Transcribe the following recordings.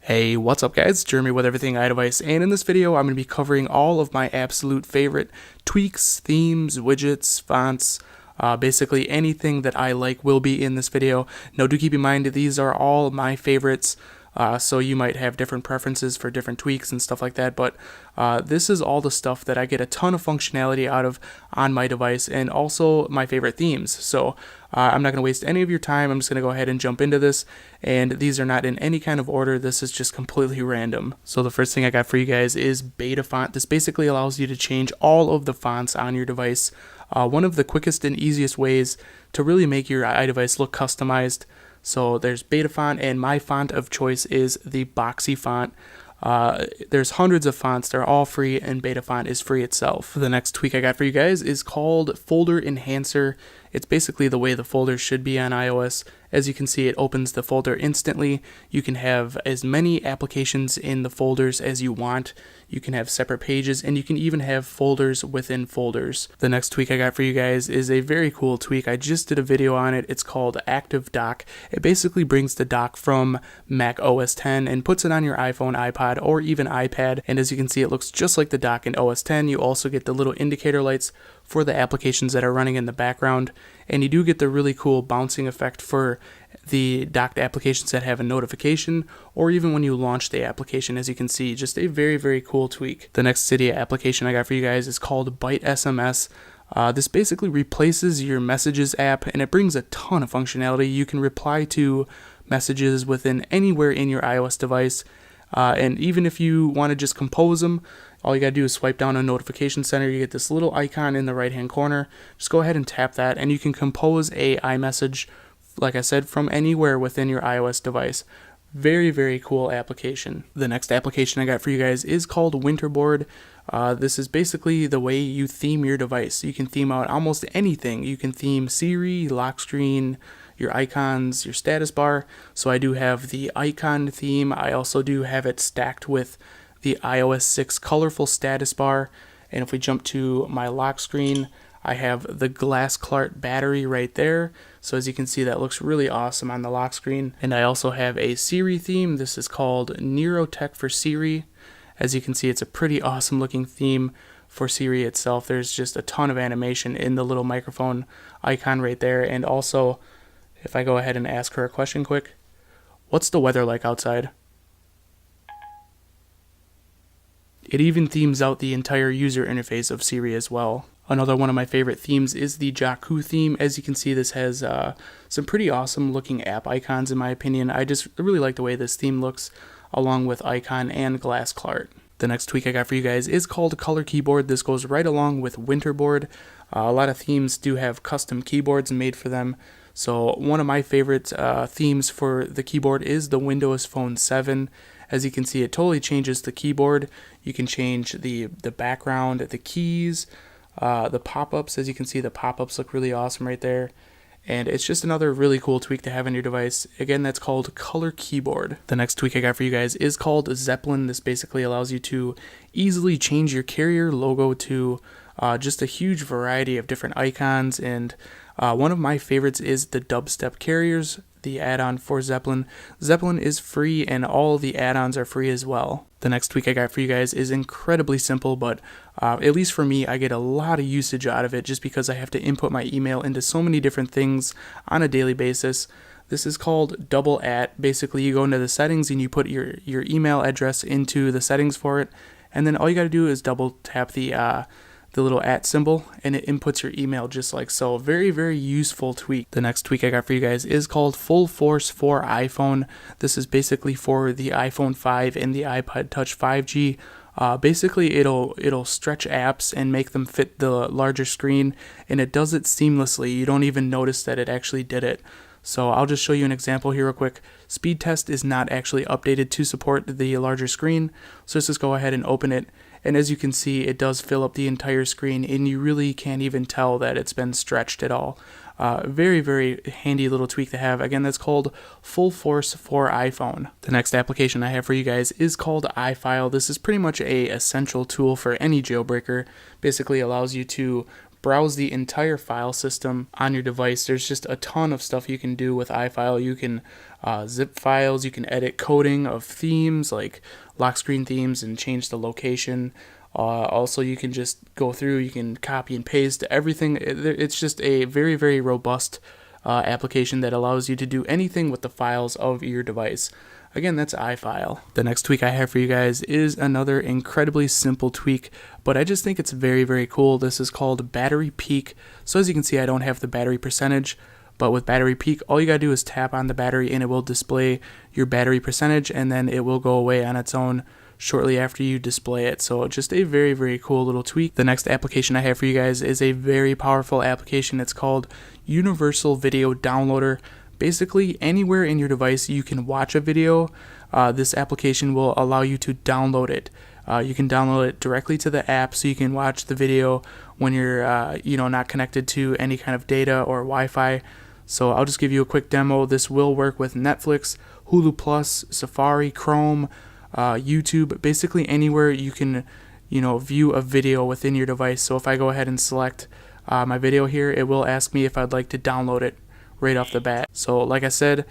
Hey, what's up guys? Jeremy with Everything iDevice, and in this video I'm going to be covering all of my absolute favorite tweaks, themes, widgets, fonts, basically anything that I like will be in this video. Now do keep in mind these are all my favorites, so you might have different preferences for different tweaks and stuff like that, but this is all the stuff that I get a ton of functionality out of on my device, and also my favorite themes. So I'm not going to waste any of your time. I'm just going to go ahead and jump into this, and these are not in any kind of order. This is just completely random. So the first thing I got for you guys is beta font. This basically allows you to change all of the fonts on your device. One of the quickest and easiest ways to really make your iDevice look customized. So there's beta font, and my font of choice is the boxy font. There's hundreds of fonts, they're all free, and beta font is free itself. The next tweak I got for you guys is called Folder Enhancer. It's basically the way the folders should be on iOS. As you can see, it opens the folder instantly. You can have as many applications in the folders as you want. You can have separate pages, and you can even have folders within folders. The next tweak I got for you guys is a very cool tweak. I just did a video on it. It's called Active Dock. It basically brings the dock from Mac OS X and puts it on your iPhone, iPod, or even iPad. And as you can see, it looks just like the dock in OS X. You also get the little indicator lights for the applications that are running in the background, and you do get the really cool bouncing effect for the docked applications that have a notification, or even when you launch the application. As you can see, just a very cool tweak. The next Cydia application I got for you guys is called Byte SMS. This basically replaces your Messages app, and it brings a ton of functionality. You can reply to messages within anywhere in your iOS device, and even if you want to just compose them, all you gotta do is swipe down a notification center. You get this little icon in the right hand corner. Just go ahead and tap that, and you can compose a iMessage, like I said, from anywhere within your iOS device. Very cool application. The next application I got for you guys is called Winterboard. This is basically the way you theme your device. You can theme out almost anything. You can theme Siri, lock screen, your icons, your status bar. So I do have the icon theme. I also do have it stacked with the iOS 6 colorful status bar. And if we jump to my lock screen, I have the glass Clart battery right there. So as you can see, that looks really awesome on the lock screen. And I also have a Siri theme. This is called Neurotech for Siri. As you can see, it's a pretty awesome looking theme for Siri itself. There's just a ton of animation in the little microphone icon right there. And also, if I go ahead and ask her a question quick, what's the weather like outside? It even themes out the entire user interface of Siri as well. Another one of my favorite themes is the Jakku theme. As you can see, this has some pretty awesome looking app icons in my opinion. I just really like the way this theme looks, along with icon and glass Clart. The next tweak I got for you guys is called Color Keyboard. This goes right along with Winterboard. A lot of themes do have custom keyboards made for them. So one of my favorite themes for the keyboard is the Windows Phone 7. As you can see, it totally changes the keyboard. You can change the background, the keys, the pop-ups. As you can see, the pop-ups look really awesome right there. And it's just another really cool tweak to have on your device. Again, that's called Color Keyboard. The next tweak I got for you guys is called Zeppelin. This basically allows you to easily change your carrier logo to just a huge variety of different icons. And one of my favorites is the dubstep carriers, the add-on for Zeppelin. Zeppelin is free, and all the add-ons are free as well. The next tweak I got for you guys is incredibly simple, but at least for me, I get a lot of usage out of it just because I have to input my email into so many different things on a daily basis. This is called Double @ Basically, you go into the settings and you put your email address into the settings for it, and then all you got to do is double tap the little @ symbol, and it inputs your email just like so. Very useful tweak. The next tweak I got for you guys is called Full Force for iPhone. This is basically for the iPhone 5 and the iPod Touch 5G. Basically, it'll stretch apps and make them fit the larger screen, and it does it seamlessly. You don't even notice that it actually did it. So I'll just show you an example here real quick. Speed test is not actually updated to support the larger screen, so let's just go ahead and open it. And as you can see, it does fill up the entire screen, and you really can't even tell that it's been stretched at all. Very handy little tweak to have. Again, that's called Full Force for iPhone. The next application I have for you guys is called iFile. This is pretty much a essential tool for any jailbreaker. Basically allows you to browse the entire file system on your device. There's just a ton of stuff you can do with iFile. You can zip files, you can edit coding of themes like lock screen themes and change the location. Also, you can just go through, you can copy and paste everything. It's just a very, very robust application that allows you to do anything with the files of your device. Again, that's iFile. The next tweak I have for you guys is another incredibly simple tweak, but I just think it's very, very cool. This is called battery peak. So as you can see, I don't have the battery percentage, but with battery peak, all you gotta do is tap on the battery and it will display your battery percentage, and then it will go away on its own shortly after you display it. So just a very, very cool little tweak. The next application I have for you guys is a very powerful application. It's called Universal Video Downloader. Basically, anywhere in your device you can watch a video, this application will allow you to download it. You can download it directly to the app, so you can watch the video when you're not connected to any kind of data or Wi-Fi. So I'll just give you a quick demo. This will work with Netflix, Hulu Plus, Safari, Chrome, YouTube, basically anywhere you can view a video within your device. So if I go ahead and select my video here, it will ask me if I'd like to download it right off the bat. So like I said,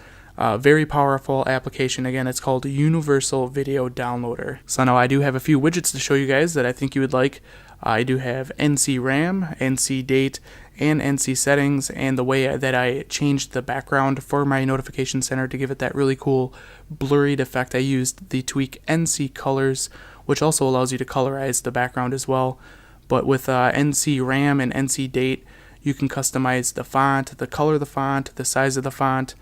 very powerful application. Again, it's called Universal Video Downloader. So now I do have a few widgets to show you guys that I think you would like. I do have NC RAM, NC date, and NC settings, and the way that I changed the background for my notification center to give it that really cool blurred effect, I used the tweak NC colors, which also allows you to colorize the background as well. But with NC RAM and NC date, you can customize the font, the color of the font, the size of the font.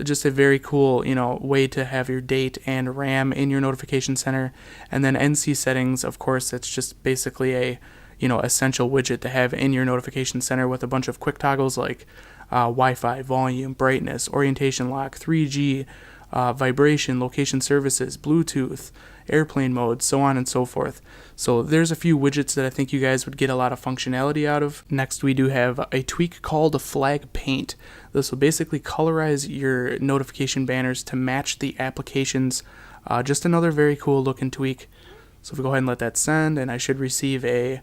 Just a very cool, way to have your date and RAM in your notification center. And then NC settings, of course, it's just basically a, essential widget to have in your notification center with a bunch of quick toggles like Wi-Fi, volume, brightness, orientation lock, 3G, vibration, location services, Bluetooth, airplane mode, so on and so forth. So there's a few widgets that I think you guys would get a lot of functionality out of. Next, we do have a tweak called Flag Paint. This will basically colorize your notification banners to match the applications. Just another very cool looking tweak. So if we go ahead and let that send, and I should receive a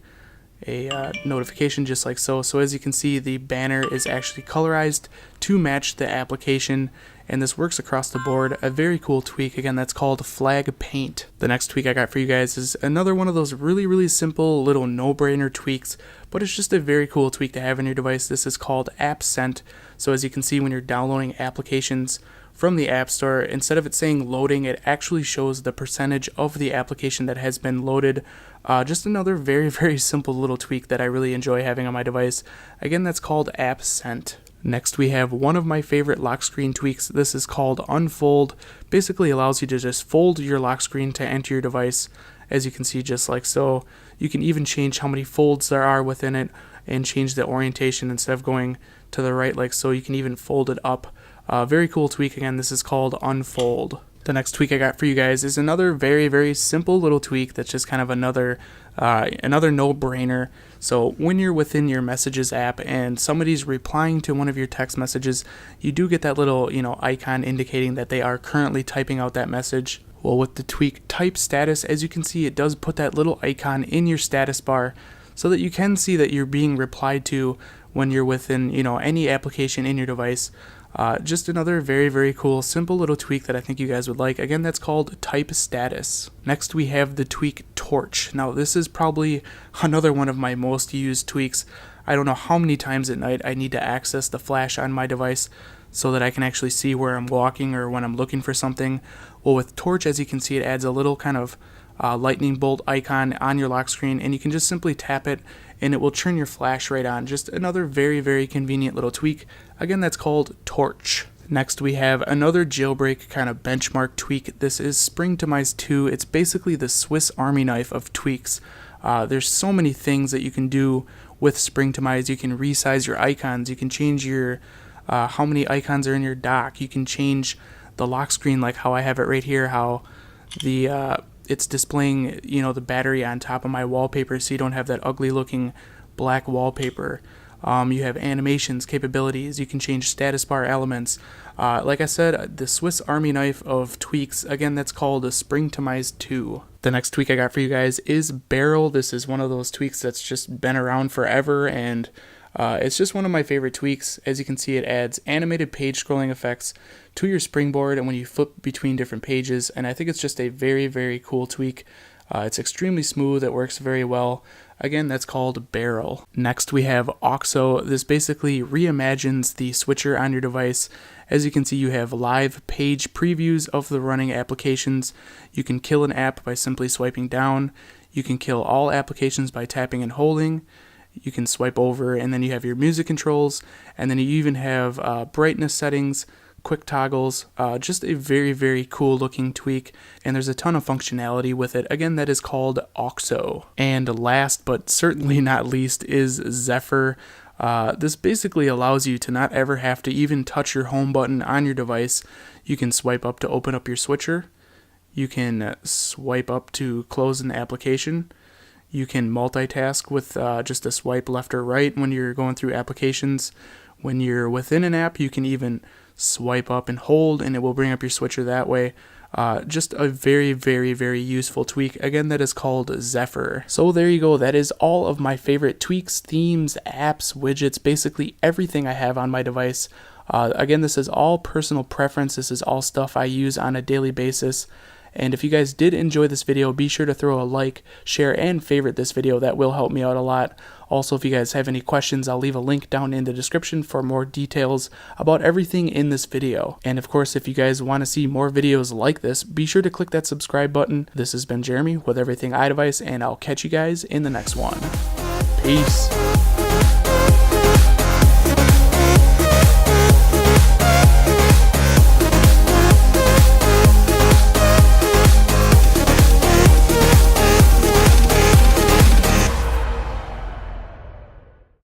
notification just like so. So as you can see, the banner is actually colorized to match the application, and this works across the board. A very cool tweak. Again, that's called Flag Paint. The next tweak I got for you guys is another one of those really, really simple little no-brainer tweaks, but it's just a very cool tweak to have in your device. This is called App Scent. So as you can see, when you're downloading applications from the App Store, instead of it saying loading, it actually shows the percentage of the application that has been loaded. Just another very, very simple little tweak that I really enjoy having on my device. Again, that's called App Scent. Next, we have one of my favorite lock screen tweaks. This is called Unfold. Basically allows you to just fold your lock screen to enter your device, as you can see, just like so. You can even change how many folds there are within it and change the orientation instead of going to the right like so. You can even fold it up. Very cool tweak. Again, this is called Unfold. The next tweak I got for you guys is another very, very simple little tweak that's just kind of another no-brainer. So when you're within your Messages app and somebody's replying to one of your text messages, you do get that little icon indicating that they are currently typing out that message. Well, with the tweak Type Status, as you can see, it does put that little icon in your status bar so that you can see that you're being replied to when you're within any application in your device. Just another very, very cool, simple little tweak that I think you guys would like. Again, that's called Type Status. Next, we have the tweak Torch. Now, this is probably another one of my most used tweaks. I don't know how many times at night I need to access the flash on my device so that I can actually see where I'm walking or when I'm looking for something. Well, with Torch, as you can see, it adds a little kind of lightning bolt icon on your lock screen, and you can just simply tap it and it will turn your flash right on. Just another very, very convenient little tweak. Again, that's called Torch. Next, we have another jailbreak kind of benchmark tweak. This is Springtomize 2. It's basically the Swiss Army knife of tweaks. There's so many things that you can do with Springtomize. You can resize your icons. You can change your how many icons are in your dock. You can change the lock screen, like how I have it right here, how the it's displaying the battery on top of my wallpaper, so you don't have that ugly looking black wallpaper. You have animations, capabilities. You can change status bar elements. Like I said, the Swiss Army knife of tweaks. Again, that's called a Springtomize 2. The next tweak I got for you guys is Barrel. This is one of those tweaks that's just been around forever, and it's just one of my favorite tweaks. As you can see, it adds animated page scrolling effects to your springboard and when you flip between different pages, and I think it's just a very, very cool tweak. It's extremely smooth, it works very well. Again, that's called Barrel. Next we have Oxo. This basically reimagines the switcher on your device. As you can see, you have live page previews of the running applications. You can kill an app by simply swiping down. You can kill all applications by tapping and holding. You can swipe over, and then you have your music controls, and then you even have brightness settings, quick toggles. Just a very, very cool looking tweak, and there's a ton of functionality with it. Again, that is called Oxo. And last but certainly not least is Zephyr. This basically allows you to not ever have to even touch your home button on your device. You can swipe up to open up your switcher. You can swipe up to close an application. You can multitask with just a swipe left or right when you're going through applications. When you're within an app, you can even swipe up and hold, and it will bring up your switcher that way. Just a very, very, very useful tweak. Again, that is called Zephyr. So there you go. That is all of my favorite tweaks, themes, apps, widgets, basically everything I have on my device. Again, this is all personal preference. This is all stuff I use on a daily basis. And if you guys did enjoy this video, be sure to throw a like, share, and favorite this video. That will help me out a lot. Also, if you guys have any questions, I'll leave a link down in the description for more details about everything in this video. And of course, if you guys want to see more videos like this, be sure to click that subscribe button. This has been Jeremy with Everything iDevice, and I'll catch you guys in the next one. Peace.